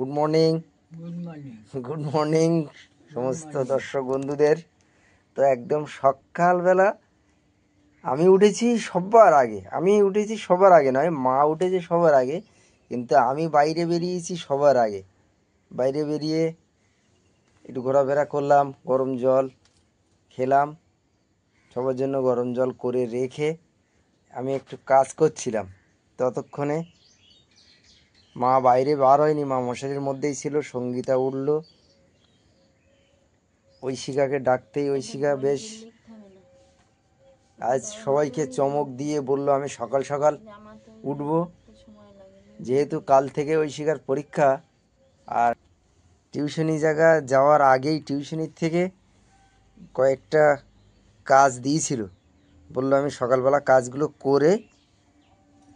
Good morning good morning. Good morning সমস্ত দর্শক বন্ধুদের। তো একদম সকালবেলা আমি উঠেছি সবার আগে নয়, মা উঠেছে সবার আগে, কিন্তু আমি বাইরে বেরিয়েছি সবার আগে। বাইরে বেরিয়ে একটু ঘোরাফেরা করলাম, গরম জল খেলাম, সবার জন্য গরম জল করে রেখে আমি একটু কাজ করছিলাম। ততক্ষণে মা বাইরে বার হয়নি, মা মশারির মধ্যেই ছিল। সঙ্গীতা উঠলো, ঐশিকাকে ডাকতেই ঐশিকা বেশ আজ সবাইকে চমক দিয়ে বলল আমি সকাল সকাল উঠবো, যেহেতু কাল থেকে ঐশিকার পরীক্ষা। আর টিউশনি যাওয়ার আগেই টিউশনির থেকে কয়েকটা কাজ দিয়েছিল, বললো আমি সকালবেলা কাজগুলো করে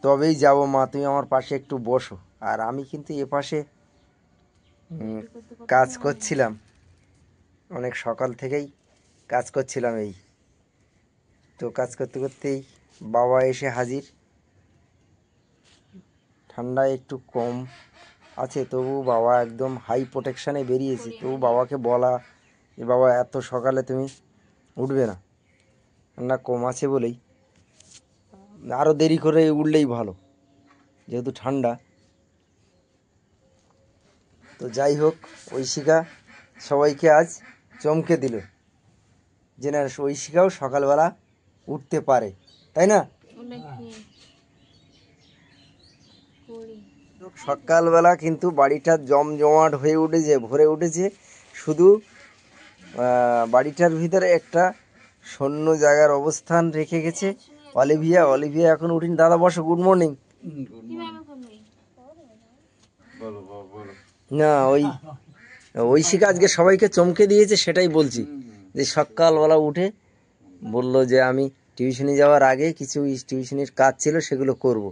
তবেই যাব, মা তুমি আমার পাশে একটু বসো। আর আমি কিন্তু এ পাশে কাজ করছিলাম, অনেক সকাল থেকেই কাজ করছিলাম। এই তো কাজ করতে করতেই বাবা এসে হাজির। ঠান্ডা একটু কম আছে, তবু বাবা একদম হাই প্রোটেকশানে বেরিয়েছে। তবু বাবাকে বলা যে বাবা এত সকালে তুমি উঠবে না, ঠান্ডা কম আছে বলেই আরও দেরি করে উঠলেই ভালো, যেহেতু ঠান্ডা। তো যাই হোক, ঐশিকা সবাইকে আজ চমকে দিল যে না, ঐশিকাও সকালবেলা উঠতে পারে, তাই না? সকালবেলা কিন্তু বাড়িটা জমজমাট হয়ে উঠেছে, ভরে উঠেছে। শুধু বাড়িটার ভিতরে একটা শূন্য জায়গার অবস্থান রেখে গেছে অলিভিয়া। এখন উঠিনি। দাদা বসো, গুড মর্নিং। না, ঐশিকা আজকে সবাইকে চমকে দিয়েছে, সেটাই বলছি। যে সকালবেলা উঠে বলল যে আমি টিউশনি যাওয়ার আগে কিছু টিউশনির কাজ ছিল, সেগুলো করব,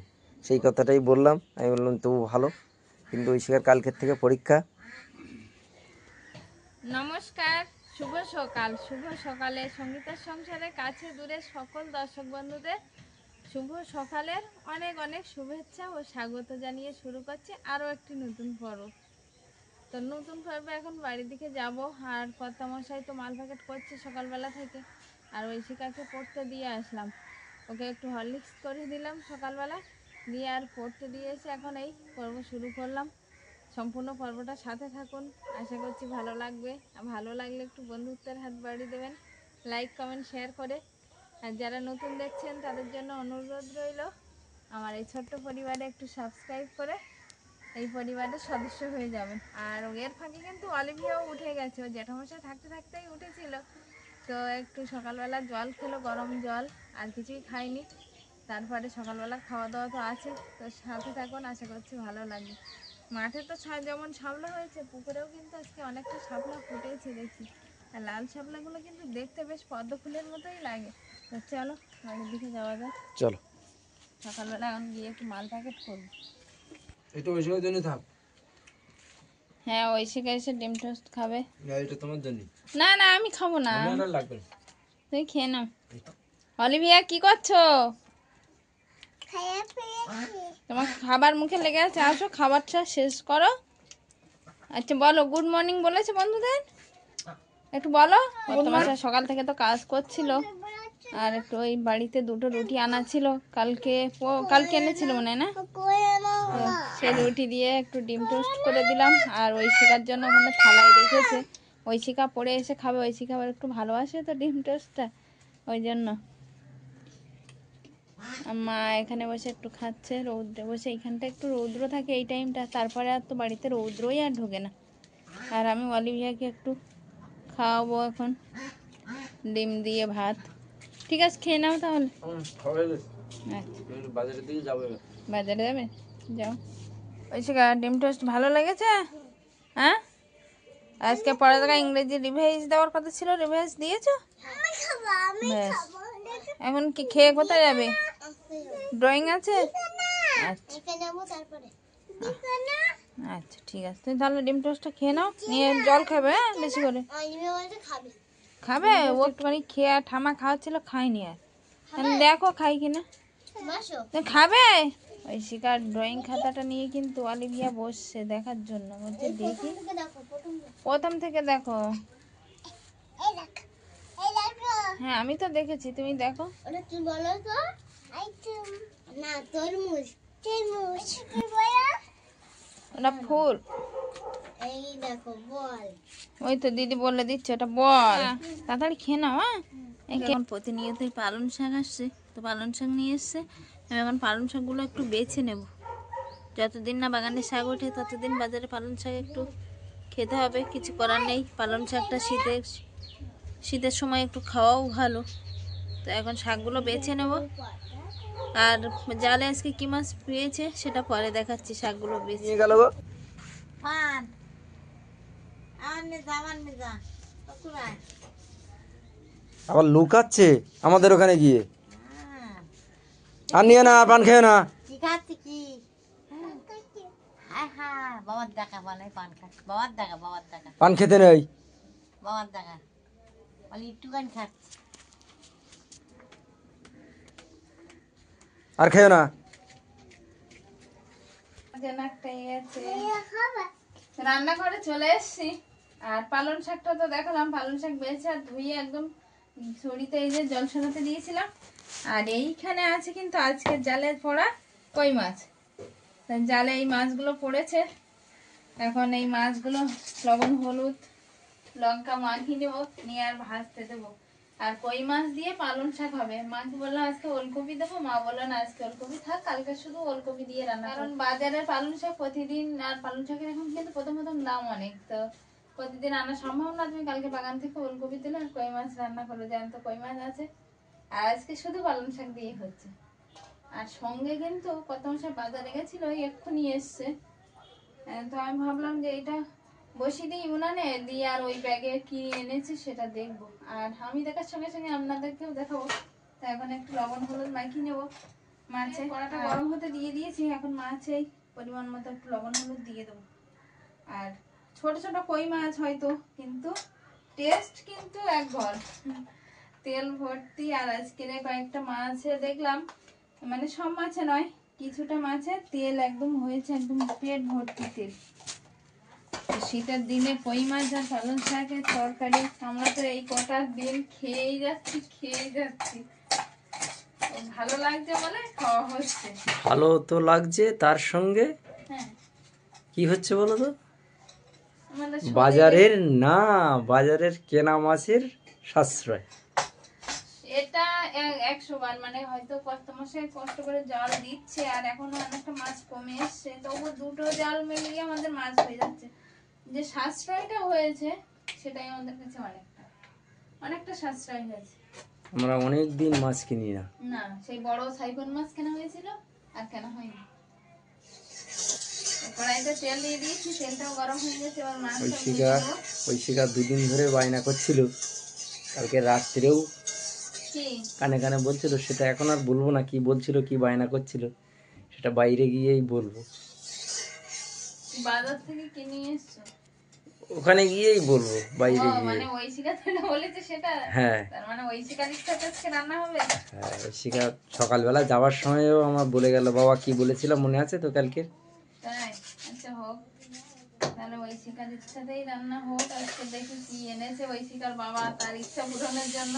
সেই কথাটাই বললাম। আমি বললাম তবু ভালো, কিন্তু ঐশিকার কালকের থেকে পরীক্ষা। নমস্কার, শুভ সকাল। শুভ সকালে সঙ্গীতার সংসারে কাছে দূরে সকল দর্শক বন্ধুদের শুভ সকালের অনেক অনেক শুভেচ্ছা ও স্বাগত জানিয়ে শুরু করছি আরও একটি নতুন পর্ব। তো নতুন পর্বে এখন বাড়ির দিকে যাব। আর কর্তামশাই তো মাল প্যাকেট করছে সকালবেলা থেকে, আর ঐশিকাকে পড়তে দিয়ে আসলাম। ওকে একটু হরলিক্স করে দিলাম সকালবেলা, দিয়ে আর পড়তে দিয়ে এসে এখন এই পর্ব শুরু করলাম। সম্পূর্ণ পর্বটা সাথে থাকুন, আশা করছি ভালো লাগবে। আর ভালো লাগলে একটু বন্ধুত্বের হাত বাড়িয়ে দেবেন, লাইক কমেন্ট শেয়ার করে। আর যারা নতুন দেখছেন তাদের জন্য অনুরোধ রইল আমার এই ছোট্ট পরিবারে একটু সাবস্ক্রাইব করে এই পরিবারের সদস্য হয়ে যাবেন। আর এর ফাঁকে কিন্তু অলিভিয়াও উঠে গেছে, ও জ্যাঠামশাই থাকতে থাকতেই উঠেছিল। তো একটু সকালবেলা জল খেলো, গরম জল, আর কিছুই খাইনি। তারপরে সকালবেলা খাওয়া দাওয়া তো আছে, তো সাথে থাকুন, আশা করছি ভালো লাগবে। মাঠে তো যেমন শাপলা হয়েছে, পুকুরেও কিন্তু আজকে অনেকটা শাপলা ফুটেছে দেখি। আর লাল শাপলাগুলো কিন্তু দেখতে বেশ পদ্ম ফুলের মতোই লাগে। তো চলো বাড়ির দিকে যাওয়া যাক। চলো, সকালবেলা এখন গিয়ে একটু মাল প্যাকেট করবো। এটা ঐশিকার জন্য থাক। হ্যাঁ, ঐশিকা এসে ডিম টোস্ট খাবে। এটা তোমার জন্য। না না, আমি খাবো না, আমার লাগবে না। তুমি খেয়ে নাও। অলিভিয়া কি করছো? তোমার খাবার মুখে লেগে আছে, আসো খাবারটা শেষ করো। আচ্ছা বলো, গুড মর্নিং বলেছে বন্ধুদের, একটু বলো। তোমার সকাল থেকে তো কাজ করছিল, আর একটু ওই বাড়িতে দুটো রুটি আনা ছিল, কালকে এনেছিল মনে হয় না, সেই রুটি দিয়ে একটু ডিম টোস্ট করে দিলাম। আর ঐশিকার জন্য ওখানে থালায় রেখেছে, ঐশিকা পড়ে এসে খাবে। ঐশিকা আবার একটু ভালোবাসে তো ডিম টোস্টটা, ওই জন্য। মা এখানে বসে একটু খাচ্ছে, রৌদ্রে বসে। এইখানটা একটু রৌদ্র থাকে এই টাইমটা, তারপরে আর তো বাড়িতে রৌদ্রই আর ঢোকে না। আর আমি অলিভিয়াকে একটু খাওয়াবো এখন ডিম দিয়ে ভাত। ঠিক আছে, খেয়ে নাও তাহলে। বাজারের দিকে যাবে? বাজারে যাবে, যাও। ঐশিকা ডিম টোস্ট ভালো লেগেছে? হ্যাঁ, আজকে পড়ালেখা ইংরেজি রিভাইজ দেওয়ার কথা ছিল, রিভাইজ দিয়েছো? বেশ, এখন কি খেয়ে কোথায় যাবে? ড্রয়িং আছে? আচ্ছা আচ্ছা, ঠিক আছে। তুমি তাহলে ডিম টোস্টটা খেয়ে নাও, নিয়ে জল খাবে। হ্যাঁ, বেশি করে খাবে। ও একটুখানি খেয়ে ঠামা খাওয়াচ্ছিল, খাইনি। আর দেখো খাই কিনা। খাবে, ঐশিকার ড্রয়িং খাতাটা নিয়ে কিন্তু অলিভিয়া বসছে দেখার জন্য, বলছে দেখি। প্রথম থেকে দেখো। হ্যাঁ আমি তো দেখেছি, তুমি দেখো। ওটা ফুল। ওই তো দিদি বলে দিচ্ছে ওটা বল। তাড়াতাড়ি খেয়ে নাও। হ্যাঁ এখন প্রতিনিয়তই পালং শাক আসছে, তো পালং শাক নিয়ে এসছে। আমি এখন পালং শাকগুলো একটু বেছে নেব। যতদিন না বাগানে শাক ওঠে ততদিন বাজারে পালং শাক একটু খেতে হবে, কিছু করার নেই। পালং শাকটা শীতের সময় একটু খাওয়াও ভালো। তো এখন শাকগুলো বেছে নেব। আর জালে আজকে কি মাছ পেয়েছে সেটা পরে দেখাচ্ছি। শাকগুলো বেছে নিয়ে গেল গো। আবার লুকাচ্ছে আমাদের ওখানে গিয়ে। আর নিয়ে না, পান খেয়ে না। পান খেতে নেই। আর খেয়ে না। রান্নাঘরে চলে এসেছি। আর পালং শাকটা তো দেখালাম, পালং শাক বেছে আর ধুয়ে একদম ছড়িতে এই যে জল ছড়াতে দিয়েছিলাম। আর এইখানে আছে কিন্তু আজকে জালে পড়া কই মাছ। জালে এই মাছগুলো পড়েছে। এখন এই মাছগুলো লবণ হলুদ লঙ্কা মাখিয়ে দেবো, নিয়ে আর ভাজতে দেবো। আর কই মাছ দিয়ে পালং শাক হবে। মাকে বললাম আজকে ওলকপি দেবো, মা বললো না আজকে ওলকপি থাক, কালকে শুধু ওলকপি দিয়ে রান্না। কারণ বাজারের পালং শাক প্রতিদিন, আর পালং শাকের এখন কিন্তু প্রথম প্রথম দাম অনেক, তো প্রতিদিন আনা সম্ভব না। তুমি কালকে বাগান থেকে ওলকপি দিলে আর কই মাছ রান্না করো, জ্যান্ত কই মাছ আছে। আর আজকে শুধু পালং শাক দিয়ে হচ্ছে। আর সঙ্গে কিন্তু কত মাসে বাজারে গেছিল, এক্ষুনি এসছে। তো আমি ভাবলাম যে এটা বসিয়ে দিই উনানে দিয়ে, আর ওই ব্যাগে কি এনেছে সেটা দেখবো। আর আমি দেখার সঙ্গে সঙ্গে আপনাদেরকেও দেখাবো। তো এখন একটু লবণ হলুদ মাখিয়ে নেবো মাছে। কড়াটা গরম হতে দিয়ে দিয়েছি, এখন মাছে পরিমাণ মতো একটু লবণ হলুদ দিয়ে দেবো। আর ছোট ছোট কই মাছ হয়তো, কিন্তু টেস্ট কিন্তু এক ঘর, তেল ভর্তি। আর আজকের কয়েকটা মাছে দেখলাম, মানে সব মাছে নয়, কিছুটা মাছে তেল একদম হয়েছে, একদম পেট ভর্তি তেল। শীতের দিনে কই মাছ আর পালং শাকের তরকারি আমরা তো এই কটা দিন খেয়েই যাচ্ছি। ভালো লাগছে বলে খাওয়া হচ্ছে। ভালো তো লাগছে, তার সঙ্গে হ্যাঁ কি হচ্ছে বলো তো, আমাদের বাজারের না, বাজারের কেনা মাছের সাশ্রয়। এটা 100 বার, মানে হয়তো কষ্ট মশাই কষ্ট করে জাল দিচ্ছে আর এখনো অনেকটা মাছ কমে এসছে, তবু দুটো জাল মিলিয়ে আমাদের মাছ হয়ে যাচ্ছে। যে সাশ্রয়টা হয়েছে সেটাই আমাদের কাছে অনেকটা সাশ্রয় হয়েছে। আমরা অনেক দিন মাছ কিনি না। না, সেই বড় সাইফন মাছ কেনা হয়েছিল আর কেনা হয়নি। কড়াইতে তেল দিয়ে দিয়েছি, তেলটাও গরম হয়ে গেছে। এবার মাছ ঐশিকা দুদিন ধরে বায়না করছিল, কালকে রাত্রেও কানে কানে বলছিল, সেটা এখন আর বলবো না কি বলছিল, কি বায়না করছিল সেটা বাইরে গিয়েই বলবো। বাজার থেকে কিনে এসছো? ওখানে গিয়েই বলবো, বাইরে গিয়ে। মানে ঐশিকা তো বলেছে সেটা। হ্যাঁ, তার মানে ঐশিকার ইচ্ছাতে আজকে রান্না হবে। হ্যাঁ, ঐশিকা সকালবেলা যাওয়ার সময়ও আমার বলে গেল, বাবা কি বলেছিলাম মনে আছে তো কালকে। তাই? আচ্ছা হোক, তাহলে ঐশিকার ইচ্ছাতেই রান্না হোক। আজকে দেখি কি এনেছে ঐশিকার বাবা তার ইচ্ছা পূরণের জন্য।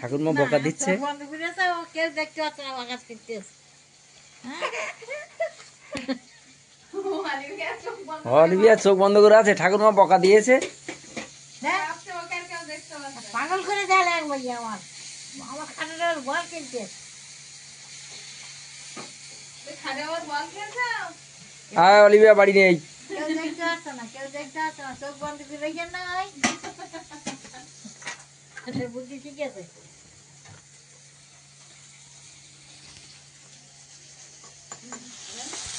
ঠাকুরমা বকা দিচ্ছে। অলিভিয়া চোখ বন্ধ করে আছে, ঠাকুরমা বকা দিয়েছে। পাগল করে দেয় একবার আমার আমার খাটার বল কিনতে আর অলিভিয়া বাড়ি নেই। কেউ দেখতে আসছে না, চোখ বন্ধ করে রেখে না হয় বুদ্ধি ঠিক আছে।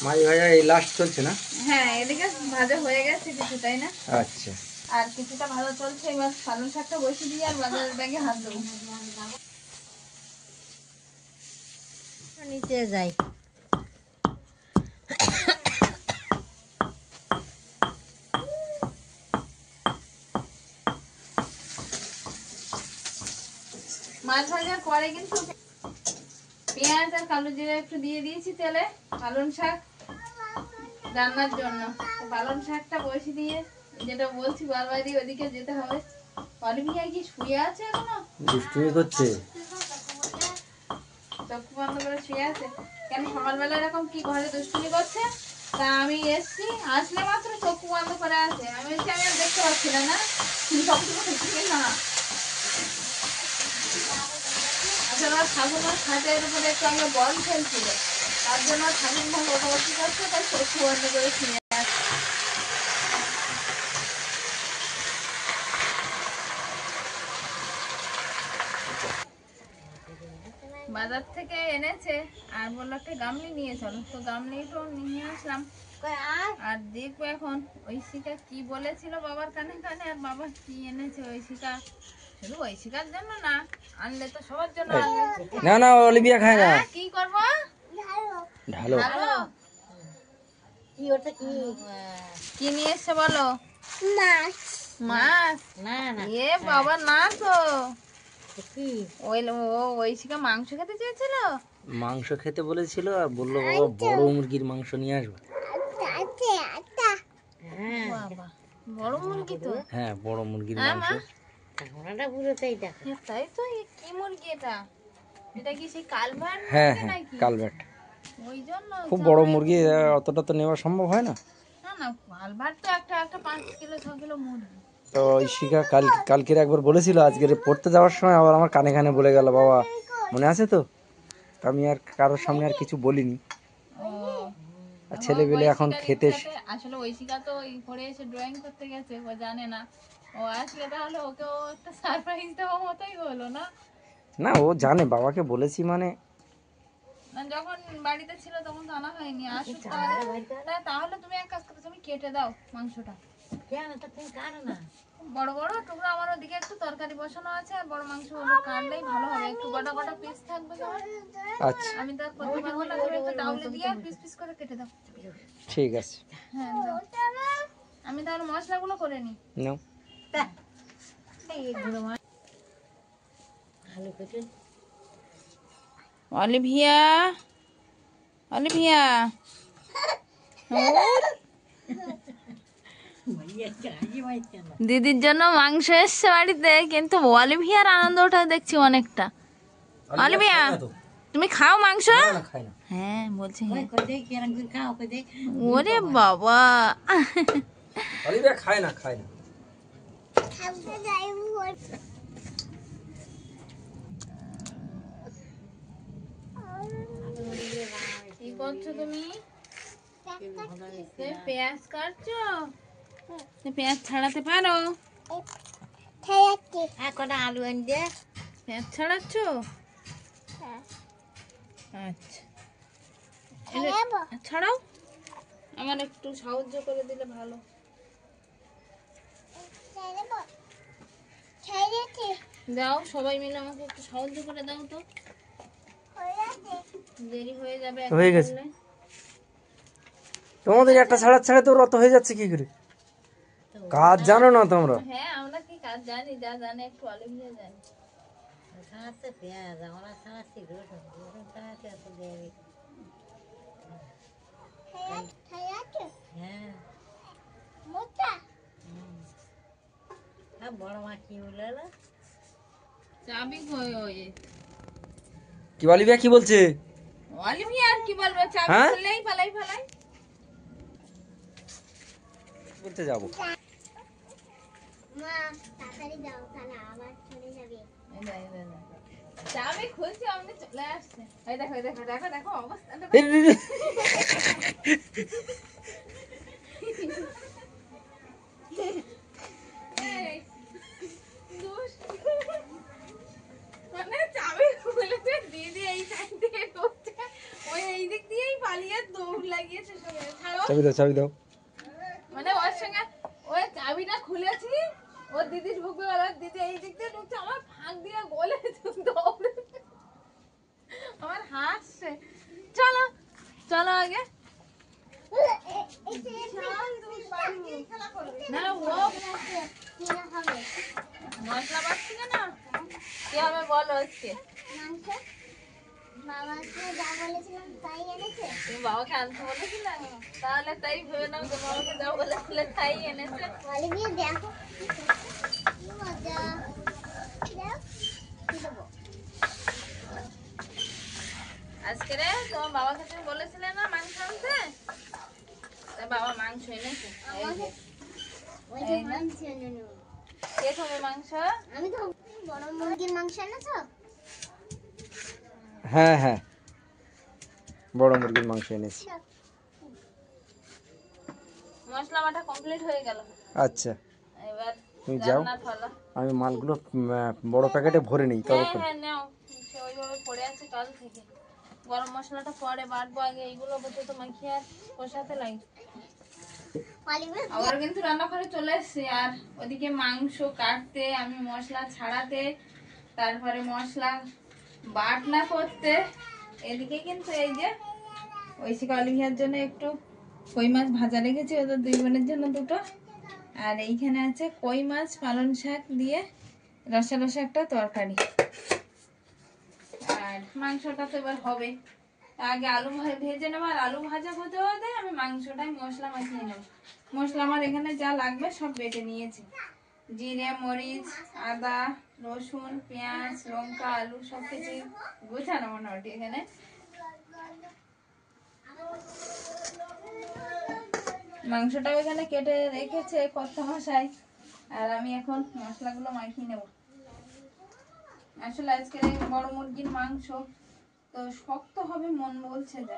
মাছ ভাজা এই লাস্ট চলছে না? হ্যাঁ, এদিকে ভাজা হয়ে গেছে কিছু, তাই না? আচ্ছা। আর কিছুটা ভালো চলছে, এবার পালং শাকটা বসে দিয়ে আর বাজারের ব্যাগে হাত দেবো। নিচে যাই। মাছ ভাজার পরে কিন্তু পেঁয়াজ আর কালো জিরা একটু দিয়ে দিয়েছি তেলে, পালং শাক রান্নার জন্য। তো পালং শাকটা বসে দিয়ে, যেটা বলছি বারবারই ওদিকে যেতে হবে। অলিভিয়া কি শুয়ে আছে এখনো? দুষ্টুমি করছে। চোখ বন্ধ করে শুয়ে আছে কেন? সকালবেলা এরকম কি ঘরে দুষ্টুমি করছে? তা আমি এসছি, আসলে মাত্র চোখ বন্ধ করে আছে। আমি এসছি, আমি আর দেখতে পাচ্ছি না। না না আসলে আমার ঠাকুমার খাটের উপরে একটু আগে বল খেলছিল, তার জন্য ঠাকুমা বসবাসী করছে, তাই চোখ বন্ধ করে শুয়ে আছে। বাজার থেকে এনেছে আর বললো একটা গামলি নিয়ে চলো, তো গামলিটা নিয়ে আসলাম। আর দেখবো এখন ঐশিকা কি বলেছিল বাবার কানে কানে, আর বাবা কি এনেছে। ঐশিকা শুধু ঐশিকার জন্য না, আনলে তো সবার জন্য আনবে। না না, অলিভিয়া খায় না। হ্যাঁ, কি করবো? ঢালো। ভালো। কি ওটা কি? কি নিয়ে এসছে বলো? মাছ। মাছ? না না। এ বাবা, না তো। কি? ঐশিকা মাংস খেতে চেয়েছিল। মাংস খেতে বলেছিল আর বললো বাবা বড় মুরগির মাংস নিয়ে আসবে। হ্যাঁ। বাবা, বড় মুরগি তো। হ্যাঁ, বড় মুরগির হ্যাঁ মাংস। মা, ওনাটা পুরোটাই দেখো। হ্যাঁ, তাই তো। এ কি মুরগি এটা? এটা কি সেই কালভার হ্যাঁ মুরগি হ্যাঁ, নাকি? কালভেট। ওই জন্য খুব বড় মুরগি, অতটা তো নেওয়া সম্ভব হয় না। না না, কালভার তো একটা একটা 5 কিলো 6 কিলো মুরগি। তো ঐশিকা কালকের একবার বলেছিল, আজকের পড়তে যাওয়ার সময় আবার আমার কানে কানে বলে গেল বাবা, মনে আছে তো? তা আমি আর কারোর সামনে আর কিছু বলিনি। ও, আর ছেলেবেলে এখন খেতে আসলে ঐশিকা তো ওই পড়ে এসে ড্রয়িং করতে গেছে, ও জানে না। ও আসলে তাহলে ওকেও একটা সারপ্রাইজ দেওয়া মতোই হলো না? না, ও জানে বাবাকে বলেছি মানে। না, যখন বাড়িতে ছিল তখন তো আনা হয়নি। আসুক তাহলে। না, তাহলে তুমি এক কাজ করো, তুমি কেটে দাও মাংসটা। কেন তো তুমি কাটো না? বড় বড় টুকরো, আমার ওদিকে একটু তরকারি বসানো আছে, আর বড় মাংস কাটলেই ভালো হবে। একটু গোটা গোটা পিস থাকবে তোমার। আচ্ছা আমি তো আর করতে পারবো না, তুমি একটা তাওলে দিয়ে পিস পিস করে কেটে দাও। ঠিক আছে, হ্যাঁ, দাও। আমি তাহলে মশলাগুলো করে নিই। নাও। এই গুঁড়ো মাছ। আলু কেটে। অলিভিয়া, অলিভিয়া, দিদির জন্য মাংস এসছে বাড়িতে, কিন্তু অলিভিয়ার আনন্দটা দেখছি অনেকটা। অলিভিয়া, তুমি খাও মাংস? খাই না। হ্যাঁ, বলছি ওই হ্যাঁ। কই দেখ এরকম খাও কই দেখ। ওরে বাবা, অলিভিয়া খায় না, খায় না। কি করছো তুমি? তুমি পেঁয়াজ কাটছো? তুমি পেঁয়াজ ছাড়াতে পারো? আর কটা আলু এনে দে। পেঁয়াজ ছাড়াচ্ছ? আচ্ছা, ছাড়াও। আমার একটু সাহায্য করে দিলে ভালো। দাও, সবাই মিলে আমাকে একটু সাহায্য করে দাও তো। দেরি হয়ে যাবে। হয়ে গেছে। তোমাদের একটা ছাড়া ছাড়া তো রত হয়ে যাচ্ছে কি করে? কাজ জানো না তোমরা? হ্যাঁ, আমরা কি কাজ জানি, যা জানে একটু অলিভিয়া জানি। ছাড়াতে পেঁয়াজ আমরা ছাড়াচ্ছি রসুন। রসুন ছাড়াতে এত দেরি। হ্যাঁ। বড় মাছ কি বলে? চাবি কই? ওই কি অলিভিয়া কি বলছে? অলিভিয়া আর কি বলবে? চাবি হ্যাঁ? খুললেই পালাই পালাই বলতে যাবো। চাবি খুলছি, আমাদের চলে আসছে। এই দেখো, এই দেখো, দেখো দেখো অবস্থাটা। এই, দুষ্টু। মানে চাবি খুলেছে, দিদি এই সাইড থেকে ঢুকছে, ওই এই দিক দিয়েই পালিয়ে দৌড় লাগিয়েছে সঙ্গে। ছাড়ো। চাবি দাও, চাবি দাও। মানে ওর সঙ্গে ওই চাবিটা খুলেছি, ও দিদি ঢুকবে বলে দিদি এই দিক দিয়ে ঢুকছে আমার ফাঁক দিয়ে গলে দৌড়ে আমার হাসছে। চলো চলো আগে না ও মশলা বাড়ছি না কি হবে বলো আজকে তুমি বাবাকে আনতে বলেছিলে তাহলে তাই ভেবে নাও যে বাবাকে যাও বলেছিলে তাই এনেছে। আজকে রে তোমার বাবাকে তুমি বলেছিলে না মাংস আনতে, তা বাবা মাংস এনেছে। কে খাবে মাংস? আমি তো বড় মুরগির মাংস এনেছো? হ্যাঁ হ্যাঁ, বড় মুরগির মাংস এনেছি। মশলা বাটা কমপ্লিট হয়ে গেল। আচ্ছা এবার তুমি যাও, রান্না ফলা। আমি মালগুলো বড় প্যাকেটে ভরে নিই হ্যাঁ ততক্ষণ। হ্যাঁ নাও, সে ওইভাবে পড়ে আছে কাল থেকে। গরম মশলাটা পরে বাটবো, আগে এইগুলো বলতে তো মাখিয়ে আর কষাতে লাগে। আবার কিন্তু রান্নাঘরে চলে এসেছি, আর ওদিকে মাংস কাটতে, আমি মশলা ছাড়াতে, তারপরে মশলা বাটনা করতে। এদিকে কিন্তু এই যে ঐশিকা অলিভিয়ার জন্য একটু কই মাছ ভাজা রেখেছি, ওদের দুই বোনের জন্য দুটো। আর এইখানে আছে কই মাছ পালং শাক দিয়ে রসা রসা একটা তরকারি। আর মাংসটা তো এবার হবে, আগে আলু ভেজে নেবো, আর আলু ভাজা হতে হতে আমি মাংসটাই মশলা মাখিয়ে নেবো। মশলা আমার এখানে যা লাগবে সব বেটে নিয়েছি, জিরে মরিচ আদা রসুন পেঁয়াজ লঙ্কা আলু সব কিছু গোছানো মোটামুটি এখানে। মাংসটাও এখানে কেটে রেখেছে কর্তা মশাই, আর আমি এখন মশলাগুলো মাখিয়ে নেব। আসলে আজকে বড় মুরগির মাংস তো শক্ত হবে মন বলছে, যা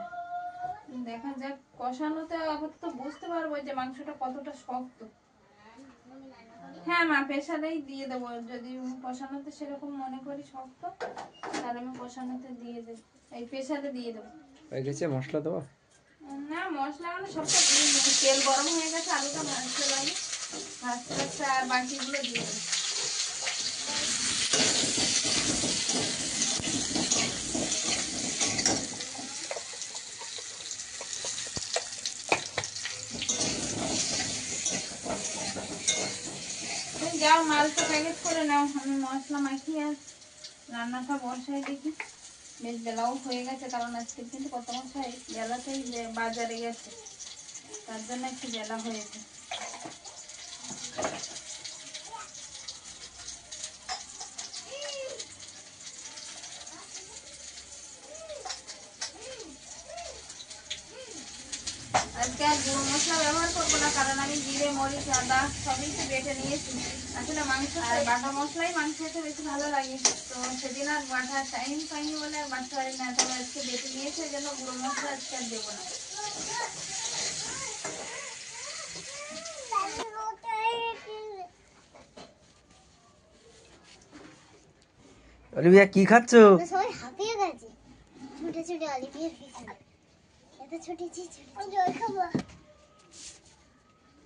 দেখা যাক, কষানোতে আপাতত বুঝতে পারবো যে মাংসটা কতটা শক্ত। হ্যাঁ মা, প্রেসারেই দিয়ে দেবো, যদি কষানোতে সেরকম মনে করি শক্ত তাহলে আমি কষানোতে দিয়ে দেবো, এই প্রেসারে দিয়ে দেবো। হয়ে গেছে মশলা দেওয়া? না মশলা মানে সবটা দিয়ে দেবো, তেল গরম হয়ে গেছে, আলুটা ভাজতে লাগে, ভাজতে ভাজতে আর বাকিগুলো দিয়ে দেবো। যাও মালটা প্যাকেট করে নাও, আমি মশলা মাখিয়ে আর রান্নাটা বসাই দেখি। বেশ বেলাও হয়ে গেছে, কারণ আজকে কিন্তু কত মশাই বেলাতেই বাজারে গেছে, তার জন্য একটু বেলা হয়েছে। আজকে আর গুঁড়ো মশলা ব্যবহার করবো না, কারণ আমি জিরে মরিচ আদা সবই তো বেটে নিয়েছি। আসলে মাংস আর বাটা মশলাই মাংস খেতে বেশি ভালো লাগে, তো সেদিন আর বাটা টাইম পাইনি বলে আর বাটা পারি না, তবে আজকে বেটে নিয়েছে ওই জন্য গুঁড়ো মশলা আজকে আর দেবো না। অলিভিয়া কি খাচ্ছ? সবাই হাঁপিয়ে গেছে ছুটে ছুটে অলিভিয়ার পিছনে, এত ছুটেছি জল খাবো।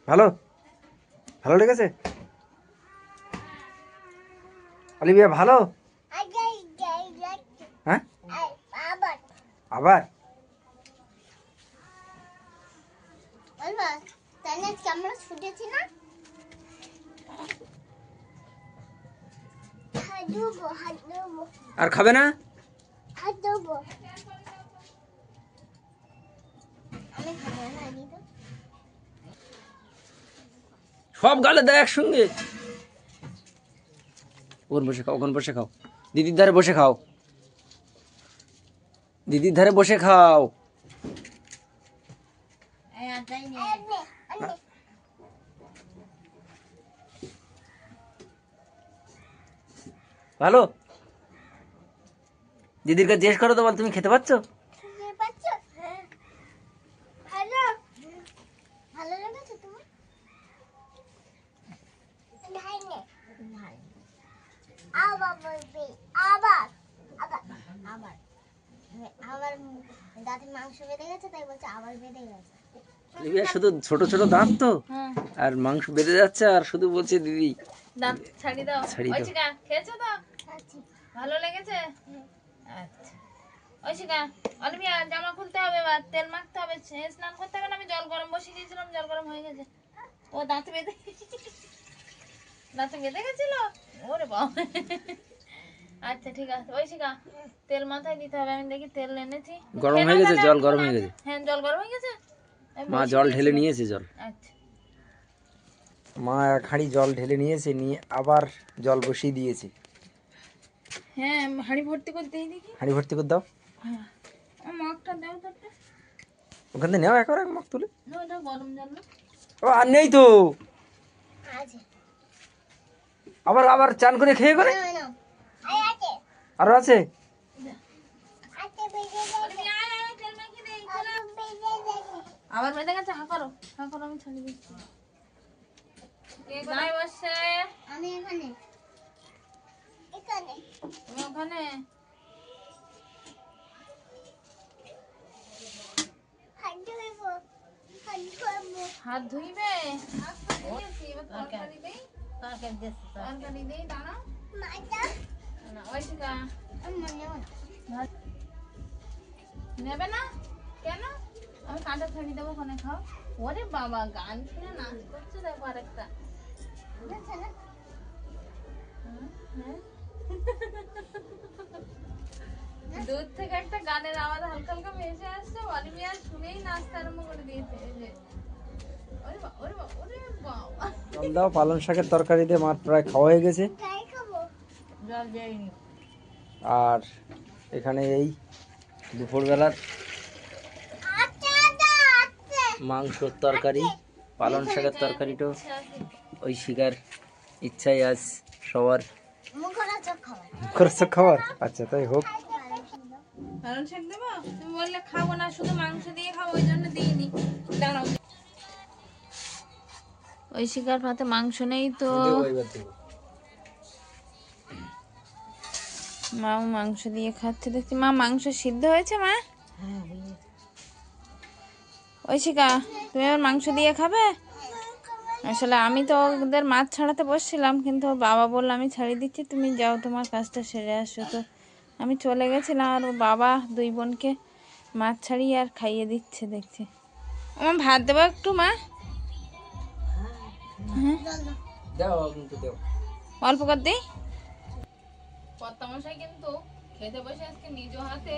ভালো ভালো লেগেছে অলিভিয়া? ভালো? হ্যাঁ আবার আমরা ছুটেছি না, আর খাবে না? হাত দেবো আমি খাবো না, আমি তো সব গালে দেয় একসঙ্গে। ওখানে বসে খাও, ওখানে বসে খাও, দিদির ধারে বসে খাও, দিদির ধারে বসে খাও। ভালো? দিদির কাছে জিজ্ঞেস করো তো, বল তুমি খেতে পাচ্ছ? ভালো ভালো লেগেছে তোমার? আবার বলবি, আবার আবার আবার আবার দাঁতে মাংস বেঁধে গেছে, তাই বলছে আবার বেঁধে গেছে। শুধু ছোট ছোট দাঁত তো, আর মাংস বেড়ে যাচ্ছে, আর শুধু বলছে দিদি দাও ছাড়ি দাও। ছাড়ি দাও। ঐশিকা খেয়েছো তো? ভালো লেগেছে? আচ্ছা ঐশিকা, অলিভিয়া জামা খুলতে হবে, এবার তেল মাখতে হবে, স্নান করতে হবে না? আমি জল গরম বসিয়ে দিয়েছিলাম, জল গরম হয়ে গেছে। ও দাঁতে বেঁধে গেছিল, ওরে বাবা। আচ্ছা ঠিক আছে ঐশিকা, তেল মাথায় দিতে হবে। আমি দেখি তেল এনেছি। গরম হয়ে গেছে, জল গরম হয়ে গেছে। হ্যাঁ জল গরম হয়ে গেছে। আমি মা বসিয়ে জল ঢেলে দিয়েছিলাম। নিয়েছে জল। আচ্ছা মা এক হাঁড়ি জল ঢেলে নিয়েছে, নিয়ে আবার জল বসিয়ে দিয়েছে। হ্যাঁ হাঁড়ি ভর্তি করে দিয়ে দেখি। হাঁড়ি ভর্তি করে দাও। হ্যাঁ মগটা দাও তো একটা। ওখান থেকে নেও একবার এক মগ তুলে। না ওটা গরম জল না। ও আর নেই তো, আছে আবার আবার চান করে খেয়ে করে নাও নাও আয় আছে আরো আছে। আছে বেজে অলিভিয়া, আয়, আয়, তেল মাখিয়ে দে, চলে আয়। বেজে গেছে আবার বেঁধে গেছে। হা করো আমি ছাড়িয়ে দিচ্ছি। কোথায় বসছে? আমি এখানে এখানে তুমি ওখানে। হাত ধুইবো হাত ধুইবো হাত ধুইবে? এবার তরকারি দেই, তরকারি দেই, দাঁড়াও মাটা না। ঐশিকা মনে হয় নেবে না কেন? আমি কাঁটা ছাড়িয়ে দেবো, ওখানে খাও। ওরে বাবা, গান শুনে নাচ করছে দেখো আরেকটা। বুঝছ না হ্যাঁ? দূর থেকে একটা গানের আওয়াজ হালকা হালকা ভেসে আসছে, অলিভিয়া শুনেই নাচতে আরম্ভ করে দিয়েছে। এই যে ওরে বাবা, ওরে বাবা, ওরে বাবা। জল দাও। পালং শাকের তরকারি দিয়ে মার প্রায় খাওয়া হয়ে গেছে। তাই খাবো জল দেয়নি। আর এখানে এই দুপুরবেলার আচ্ছা দা আছে মাংসর তরকারি, পালং শাকের তরকারিটাও ওই শিকার ইচ্ছাই আজ সবার মুখরা চোখ খাওয়া করছে খাবার। আচ্ছা তাই হোক। পালং শাক দেবো? তুমি বললে খাবো না, শুধু মাংস দিয়ে খাবো, ওই জন্য দিইনি। দাঁড়াও, ওই শিকার পাতে মাংস নেই তো। মা মাংস দিয়ে খাচ্ছে দেখছি। মা মাংস সিদ্ধ হয়েছে মা? ঐশিকা তুমি আবার মাংস দিয়ে খাবে? আসলে আমি তো ওদের মাছ ছাড়াতে বসছিলাম, কিন্তু ওর বাবা বললো আমি ছাড়িয়ে দিচ্ছি, তুমি যাও তোমার কাজটা সেরে আসো। তো আমি চলে গেছিলাম, আর ওর বাবা দুই বোনকে মাছ ছাড়িয়ে আর খাইয়ে দিচ্ছে দেখছি। আমার ভাত দেবো একটু মা? দাও কিন্তু দাও। অল্প করে দিই। কর্তামশাই কিন্তু খেতে বসে আজকে নিজ হাতে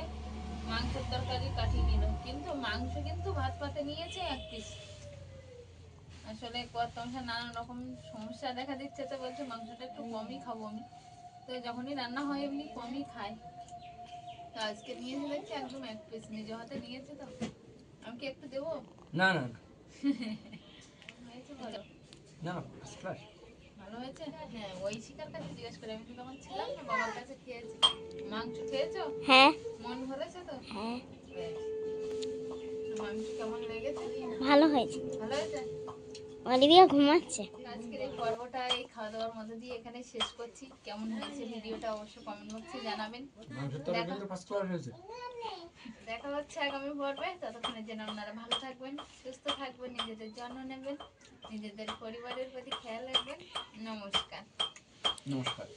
মাংসের তরকারি কাটিয়ে নিল, কিন্তু মাংস কিন্তু ভাত পাতে নিয়েছে 1 পিস। আসলে কর্তামশাই নানান রকম সমস্যা দেখা দিচ্ছে, তো বলছে মাংসটা একটু কমই খাবো আমি। তো যখনই রান্না হয় এমনি কমই খাই। তো আজকে নিয়েছে দেখছি একদম 1 পিস নিজ হাতে নিয়েছে। তো আমি কি একটু দেবো? না না না হয়েছে বলো? না না ফার্স্ট ক্লাস। ভালো হয়েছে? হ্যাঁ ওই শিকার কাছে জিজ্ঞেস করে, আমি তো তখন ছিলাম না, বাবার কাছে খেয়েছি। মাংস খেয়েছো? হ্যাঁ মন ভরেছে তো? হ্যাঁ বেশ। মাংস কেমন লেগেছে? ভালো হয়েছে ভালো হয়েছে? অলিভিয়া ঘুমাচ্ছে আজকের এই পর্বটা এই খাওয়া দাওয়ার মধ্যে দিয়ে এখানে শেষ করছি। কেমন হয়েছে ভিডিওটা অবশ্যই কমেন্ট বক্সে জানাবেন। মাংসের তরকারি কিন্তু ফার্স্ট ক্লাস হয়েছে। দেখা হচ্ছে আগামী পর্বে। ততক্ষণের জন্য আপনারা ভালো থাকবেন, সুস্থ থাকবেন, নিজেদের যত্ন নেবেন, নিজেদের পরিবারের প্রতি খেয়াল রাখবেন। নমস্কার। নমস্কার।